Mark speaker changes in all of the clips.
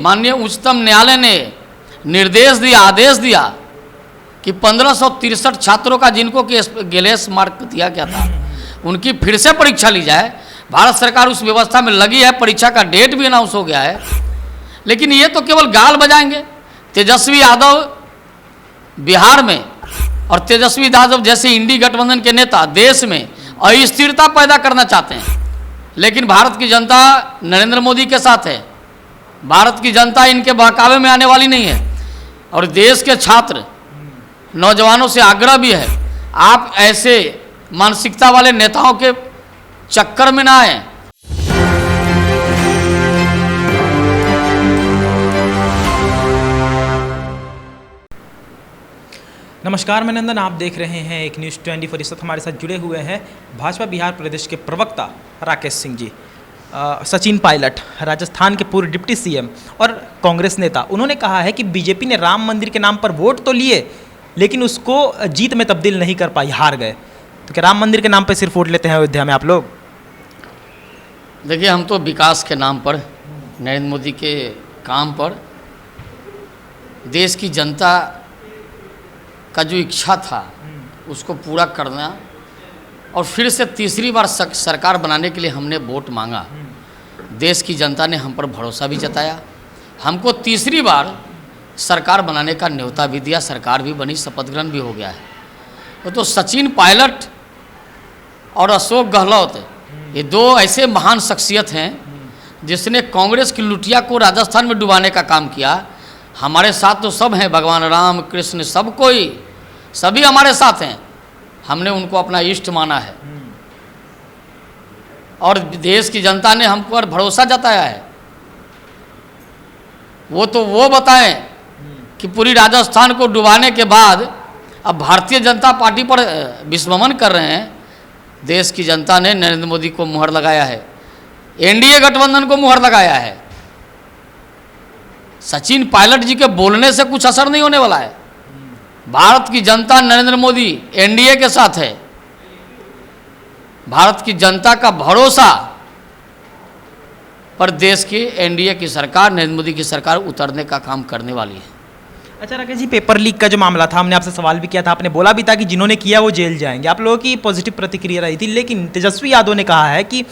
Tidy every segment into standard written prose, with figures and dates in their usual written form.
Speaker 1: माननीय उच्चतम न्यायालय ने निर्देश दिया, आदेश दिया कि 1563 छात्रों का जिनको कि ग्लेस मार्क दिया गया था उनकी फिर से परीक्षा ली जाए। भारत सरकार उस व्यवस्था में लगी है, परीक्षा का डेट भी अनाउंस हो गया है। लेकिन ये तो केवल गाल बजाएंगे। तेजस्वी यादव बिहार में और तेजस्वी यादव जैसे इंडी गठबंधन के नेता देश में अस्थिरता पैदा करना चाहते हैं। लेकिन भारत की जनता नरेंद्र मोदी के साथ है। भारत की जनता इनके बहकावे में आने वाली नहीं है। और देश के छात्र नौजवानों से आग्रह भी है, आप ऐसे मानसिकता वाले नेताओं के चक्कर में ना आए।
Speaker 2: नमस्कार, मैं नंदन, आप देख रहे हैं एक न्यूज़ 24। इस वक्त हमारे साथ जुड़े हुए हैं भाजपा बिहार प्रदेश के प्रवक्ता राकेश सिंह जी। सचिन पायलट, राजस्थान के पूर्व डिप्टी सीएम और कांग्रेस नेता, उन्होंने कहा है कि बीजेपी ने राम मंदिर के नाम पर वोट तो लिए लेकिन उसको जीत में तब्दील नहीं कर पाई, हार गए। तो क्या राम मंदिर के नाम पर सिर्फ वोट लेते हैं अयोध्या में आप लोग?
Speaker 1: देखिए, हम तो विकास के नाम पर, नरेंद्र मोदी के काम पर, देश की जनता का जो इच्छा था उसको पूरा करना और फिर से तीसरी बार सरकार बनाने के लिए हमने वोट मांगा। देश की जनता ने हम पर भरोसा भी जताया, हमको तीसरी बार सरकार बनाने का न्योता भी दिया। सरकार भी बनी, शपथ ग्रहण भी हो गया है। तो सचिन पायलट और अशोक गहलोत, ये दो ऐसे महान शख्सियत हैं जिसने कांग्रेस की लुटिया को राजस्थान में डुबाने का काम किया। हमारे साथ तो सब हैं, भगवान राम कृष्ण सब कोई, सभी हमारे साथ हैं। हमने उनको अपना इष्ट माना है और देश की जनता ने हम पर भरोसा जताया है। वो बताएं कि पूरी राजस्थान को डुबाने के बाद अब भारतीय जनता पार्टी पर विस्मरण कर रहे हैं। देश की जनता ने नरेंद्र मोदी को मुहर लगाया है, एनडीए गठबंधन को मुहर लगाया है। सचिन पायलट जी के बोलने से कुछ असर नहीं होने वाला है। भारत की जनता नरेंद्र मोदी एनडीए के साथ है। भारत की जनता का भरोसा पर देश की एनडीए की सरकार, नरेंद्र मोदी की सरकार उतरने का काम करने वाली है।
Speaker 2: अच्छा राकेश जी, पेपर लीक का जो मामला था, हमने आपसे सवाल भी किया था, आपने बोला भी था कि जिन्होंने किया वो जेल जाएंगे। आप लोगों की पॉजिटिव प्रतिक्रिया रही थी। लेकिन तेजस्वी यादव ने कहा है कि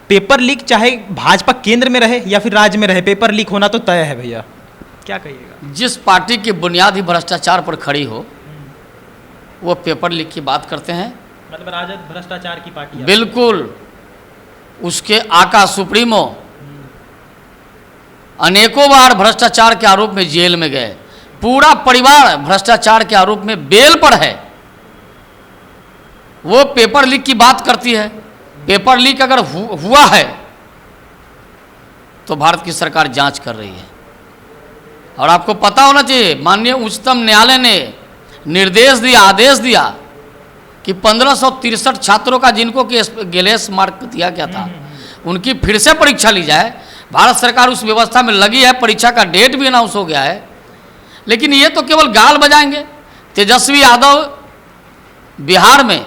Speaker 2: पेपर लीक चाहे भाजपा केंद्र में रहे या फिर राज्य में रहे, पेपर लीक होना तो तय है। भैया क्या कहिएगा?
Speaker 1: जिस पार्टी की बुनियाद ही भ्रष्टाचार पर खड़ी हो वो पेपर लीक की बात करते हैं।
Speaker 2: मतलब राजद भ्रष्टाचार की पार्टी है।
Speaker 1: बिल्कुल। उसके आका सुप्रीमो अनेकों बार भ्रष्टाचार के आरोप में जेल में गए। पूरा परिवार भ्रष्टाचार के आरोप में बेल पर है। वो पेपर लीक की बात करती है। पेपर लीक अगर हुआ है तो भारत की सरकार जांच कर रही है। और आपको पता होना चाहिए, माननीय उच्चतम न्यायालय ने निर्देश दिया, आदेश दिया कि 1563 छात्रों का जिनको कि ग्लेस मार्क दिया गया था उनकी फिर से परीक्षा ली जाए। भारत सरकार उस व्यवस्था में लगी है, परीक्षा का डेट भी अनाउंस हो गया है। लेकिन ये तो केवल गाल बजाएंगे। तेजस्वी यादव बिहार में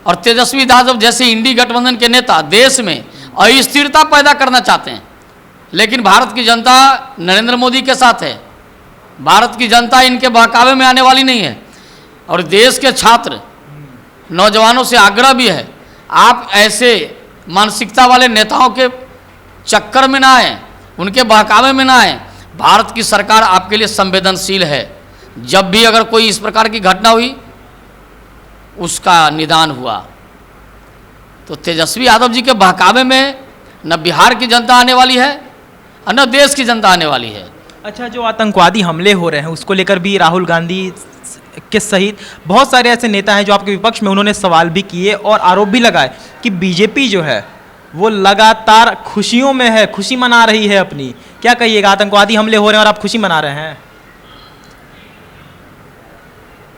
Speaker 1: और तेजस्वी यादव जैसे इंडी गठबंधन के नेता देश में अस्थिरता पैदा करना चाहते हैं। लेकिन भारत की जनता नरेंद्र मोदी के साथ है। भारत की जनता इनके बहकावे में आने वाली नहीं है। और देश के छात्र नौजवानों से आग्रह भी है, आप ऐसे मानसिकता वाले नेताओं के चक्कर में ना आए, उनके बहकावे में ना आए। भारत की सरकार आपके लिए संवेदनशील है। जब भी अगर कोई इस प्रकार की घटना हुई, उसका निदान हुआ, तो तेजस्वी यादव जी के बहकावे में न बिहार की जनता आने वाली है और न देश की जनता आने वाली है।
Speaker 2: अच्छा, जो आतंकवादी हमले हो रहे हैं उसको लेकर भी राहुल गांधी के सहित बहुत सारे ऐसे नेता हैं जो आपके विपक्ष में, उन्होंने सवाल भी किए और आरोप भी लगाए कि बीजेपी जो है वो लगातार खुशियों में है, खुशी मना रही है अपनी। क्या कहिएगा, आतंकवादी हमले हो रहे हैं और आप खुशी मना रहे हैं?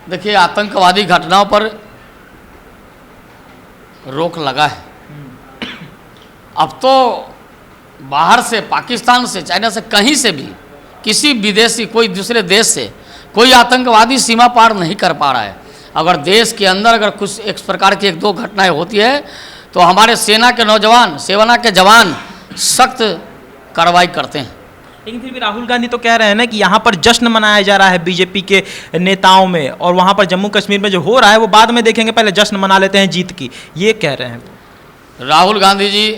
Speaker 1: देखिए, आतंकवादी घटनाओं पर रोक लगा है। अब तो बाहर से, पाकिस्तान से, चाइना से, कहीं से भी किसी विदेशी, कोई दूसरे देश से कोई आतंकवादी सीमा पार नहीं कर पा रहा है। अगर देश के अंदर अगर कुछ एक प्रकार की 1-2 घटनाएं होती है तो हमारे सेना के नौजवान, सेना के जवान सख्त कार्रवाई करते हैं।
Speaker 2: लेकिन फिर भी राहुल गांधी तो कह रहे हैं ना कि यहाँ पर जश्न मनाया जा रहा है बीजेपी के नेताओं में, और वहाँ पर जम्मू कश्मीर में जो हो रहा है वो बाद में देखेंगे, पहले जश्न मना लेते हैं जीत की, ये कह रहे हैं।
Speaker 1: राहुल गांधी जी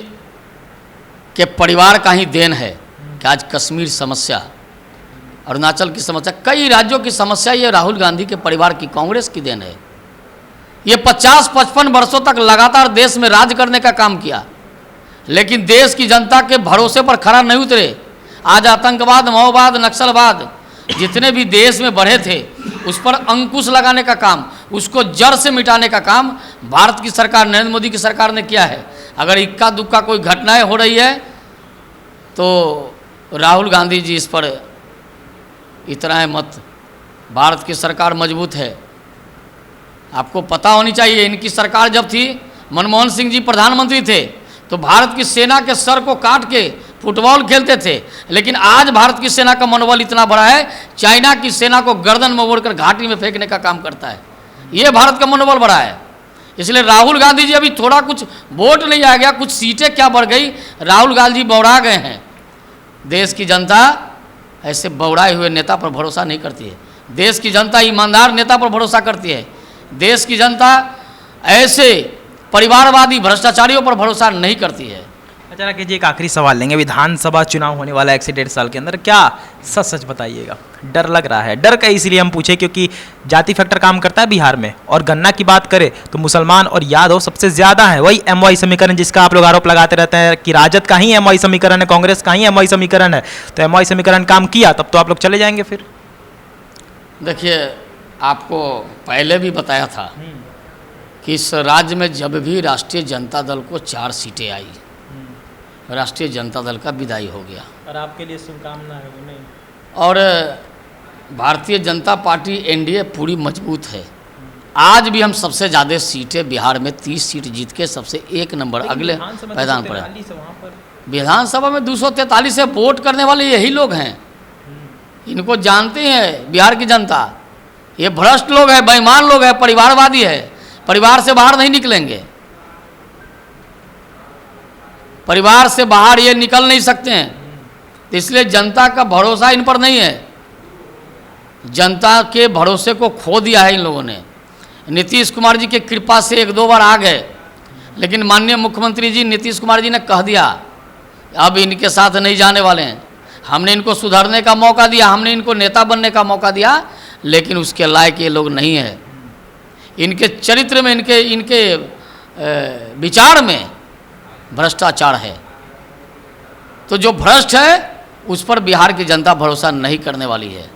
Speaker 1: के परिवार का ही देन है कि आज कश्मीर समस्या, अरुणाचल की समस्या, कई राज्यों की समस्या ये राहुल गांधी के परिवार की, कांग्रेस की देन है। ये 50-55 वर्षों तक लगातार देश में राज करने का काम किया, लेकिन देश की जनता के भरोसे पर खरा नहीं उतरे। आज आतंकवाद, माओवाद, नक्सलवाद जितने भी देश में बढ़े थे, उस पर अंकुश लगाने का काम, उसको जड़ से मिटाने का काम भारत की सरकार, नरेंद्र मोदी की सरकार ने किया है। अगर इक्का दुक्का कोई घटनाएं हो रही है तो राहुल गांधी जी इस पर इतना मत, भारत की सरकार मजबूत है। आपको पता होनी चाहिए, इनकी सरकार जब थी, मनमोहन सिंह जी प्रधानमंत्री थे, तो भारत की सेना के सर को काट के फुटबॉल खेलते थे। लेकिन आज भारत की सेना का मनोबल इतना बड़ा है, चाइना की सेना को गर्दन में मोड़कर घाटी में फेंकने का काम करता है। ये भारत का मनोबल बड़ा है। इसलिए राहुल गांधी जी, अभी थोड़ा कुछ वोट नहीं आ गया, कुछ सीटें क्या बढ़ गई, राहुल गांधी जी बौड़ा गए हैं। देश की जनता ऐसे बौड़ाए हुए नेता पर भरोसा नहीं करती है। देश की जनता ईमानदार नेता पर भरोसा करती है। देश की जनता ऐसे परिवारवादी भ्रष्टाचारियों पर भरोसा नहीं करती है।
Speaker 2: अच्छा राकेश जी, एक आखिरी सवाल लेंगे। विधानसभा चुनाव होने वाला 1 से 1.5 साल के अंदर, क्या सच सच बताइएगा, डर लग रहा है? डर का इसलिए हम पूछे क्योंकि जाति फैक्टर काम करता है बिहार में, और गन्ना की बात करें तो मुसलमान और यादव सबसे ज़्यादा है। वही MY समीकरण जिसका आप लोग आरोप लगाते रहते हैं कि राजद का ही MY समीकरण है, कांग्रेस का ही MY समीकरण है, तो MY समीकरण काम किया तब तो आप लोग चले जाएंगे फिर।
Speaker 1: देखिए, आपको पहले भी बताया था कि इस राज्य में जब भी राष्ट्रीय जनता दल को 4 सीटें आई, राष्ट्रीय जनता दल का विदाई हो गया।
Speaker 2: और आपके लिए शुभकामनाएं हैं नहीं?
Speaker 1: और भारतीय जनता पार्टी NDA पूरी मजबूत है। आज भी हम सबसे ज़्यादा सीटें बिहार में 30 सीट जीत के सबसे 1 नंबर अगले मैदान पर है। विधानसभा में 243 से वोट करने वाले यही लोग हैं। इनको जानते हैं बिहार की जनता। ये भ्रष्ट लोग हैं, बेईमान लोग हैं, परिवारवादी है, परिवार से बाहर नहीं निकलेंगे। परिवार से बाहर ये निकल नहीं सकते हैं, इसलिए जनता का भरोसा इन पर नहीं है। जनता के भरोसे को खो दिया है इन लोगों ने। नीतीश कुमार जी की कृपा से 1-2 बार आ गए, लेकिन माननीय मुख्यमंत्री जी नीतीश कुमार जी ने कह दिया अब इनके साथ नहीं जाने वाले हैं। हमने इनको सुधरने का मौका दिया, हमने इनको नेता बनने का मौका दिया, लेकिन उसके लायक ये लोग नहीं है। इनके चरित्र में, इनके विचार में भ्रष्टाचार है। तो जो भ्रष्ट है उस पर बिहार की जनता भरोसा नहीं करने वाली है।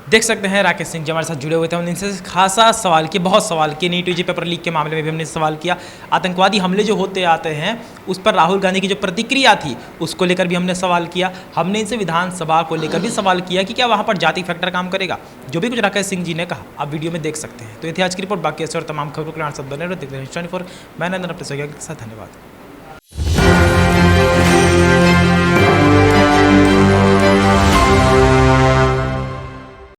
Speaker 2: देख सकते हैं राकेश सिंह जी हमारे साथ जुड़े हुए थे। हमने इनसे खासा सवाल किए, बहुत सवाल किए। नीट यूजी पेपर लीक के मामले में भी हमने सवाल किया। आतंकवादी हमले जो होते आते हैं उस पर राहुल गांधी की जो प्रतिक्रिया थी उसको लेकर भी हमने सवाल किया। हमने इनसे विधानसभा को लेकर भी सवाल किया कि क्या वहाँ पर जाति फैक्टर काम करेगा। जो भी कुछ राकेश सिंह जी ने कहा आप वीडियो में देख सकते हैं। तो ये थी आज की रिपोर्ट। बाकी ऐसे और तमाम खबरों के साथ बने रहो। देखते हैं 24। मैं नंदन अपने सहयोगी के साथ। धन्यवाद।